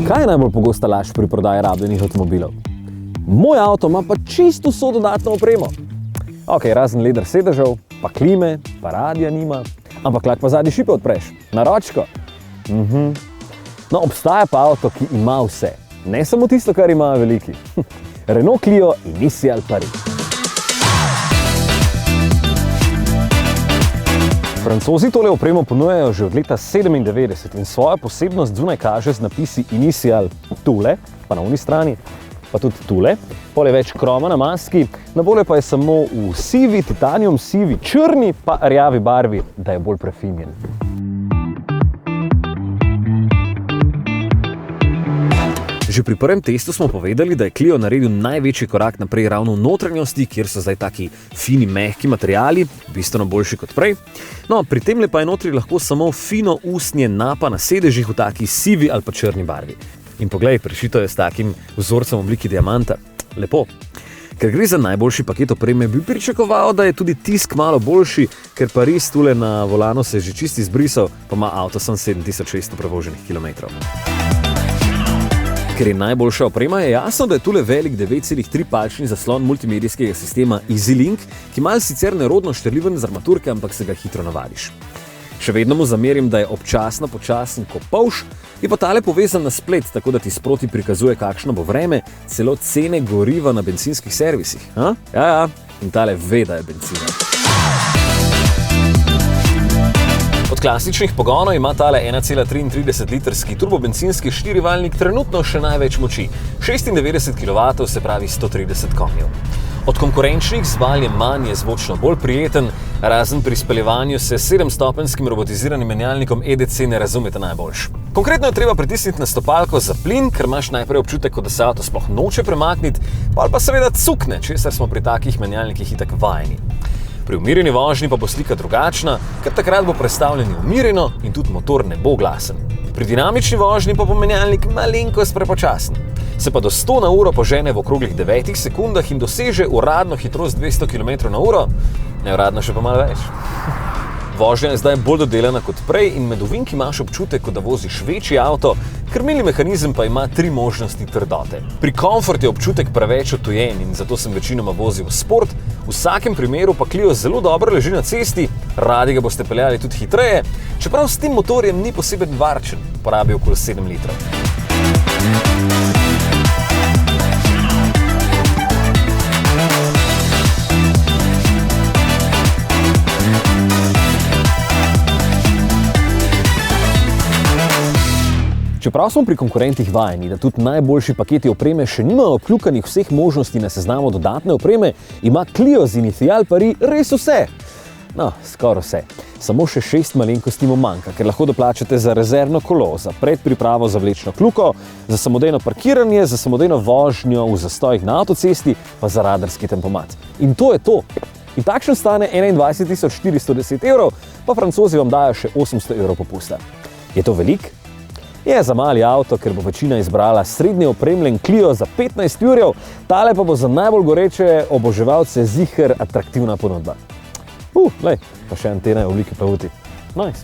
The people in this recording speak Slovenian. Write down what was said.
Kaj je najbolj pogosta laž pri prodaji rabljenih avtomobilov? Moj avto ima pa čisto vso dodatno opremo. Ok, razen leder sedežev, pa klime, pa radija nima, ampak lahko pa zadnji šipe odpreš, na ročko. No, obstaja pa avto, ki ima vse, ne samo tisto, kar imajo veliki. Renault Clio Initial Paris. Francozi tole opremo ponujajo že od leta 1997 in svojo posebnost zunaj kaže z napisi Initial tule, pa na oni strani, pa tudi tule. Pol je več kroma na maski, na voljo pa je samo v sivi, titanium sivi, črni pa rjavi barvi, da je bolj prefinjen. Že pri prvem testu smo povedali, da je Clio naredil največji korak naprej ravno v notranjosti, kjer so zdaj taki fini, mehki materiali, bistveno boljši kot prej. No, pri tem pa je notri lahko samo fino usnje napa na sedežih v taki sivi ali pa črni barvi. In poglej, prešito je s takim vzorcem v obliki diamanta. Lepo. Ker gre za najboljši paket opreme, bi pričakoval, da je tudi tisk malo boljši, ker pa res tule na volanu se je že čisti izbrisal, pa ima avto samo 7600 prevoženih kilometrov. Ker je najboljša oprema, je jasno, da je tule velik 9,3-palčni zaslon multimedijskega sistema EasyLink, ki malo sicer nerodno štrliven z armaturke, ampak se ga hitro navadiš. Še vedno mu zamerim, da je občasno počasen kot polž, je pa tale povezan na splet, tako da ti sproti prikazuje, kakšno bo vreme, celo cene goriva na bencinskih servisih. Ja, in tale ve, da je benzina. Od klasičnih pogonov ima tale 1,33-litrski turbobencinski 4-valjnik trenutno še največ moči, 96 kW, se pravi 130 konjev. Od konkurenčnih z valjem manj je zvočno bolj prijeten, razen pri speljevanju se 7-stopenjskim robotiziranim menjalnikom EDC ne razumete najboljš. Konkretno je treba pritisniti na stopalko za plin, ker imaš najprej občutek, kot da se avto sploh noče premakniti, pa seveda cukne, česar smo pri takih menjalnikih itak vajeni. Pri umirjeni vožnji pa bo slika drugačna, ker takrat bo prestavljanje umirjeno in tudi motor ne bo glasen. Pri dinamični vožnji pa bo menjalnik malenkost prepočasen. Se pa do 100 na uro požene v okroglih 9 sekundah in doseže uradno hitrost 200 km/h, neuradno še pa malo več. Vožnja je zdaj bolj dodelana kot prej in med ovinki imaš občutek, kot da voziš večji avto, krmilni mehanizem pa ima 3 možnosti trdote. Pri Comfort je občutek preveč odtujen in zato sem večinoma vozil sport, v vsakem primeru pa Clio zelo dobro leži na cesti, radi ga boste peljali tudi hitreje, čeprav s tem motorjem ni poseben varčen, porabi okoli 7 litrov. Čeprav smo pri konkurentih vajeni, da tudi najboljši paketi opreme še nimajo kljukanih vseh možnosti na seznamu dodatne opreme, ima Clio z Initial Paris res vse. No, skoraj vse. Samo še 6 malenkosti mu manjka, ker lahko doplačate za rezervno kolo, za predpripravo za vlečno kljuko, za samodejno parkiranje, za samodejno vožnjo v zastojih na avtocesti, pa za radarski tempomat. In to je to. In takšen stane 21 410 €, pa Francozi vam dajo še 800 € popusta. Je to veliko? Je za mali avto, ker bo večina izbrala srednje opremljen Clio za 15 €, tale pa bo za najbolj goreče oboževalce ziher atraktivna ponudba. Lej, pa še antena je v obliki plavuti. Nice.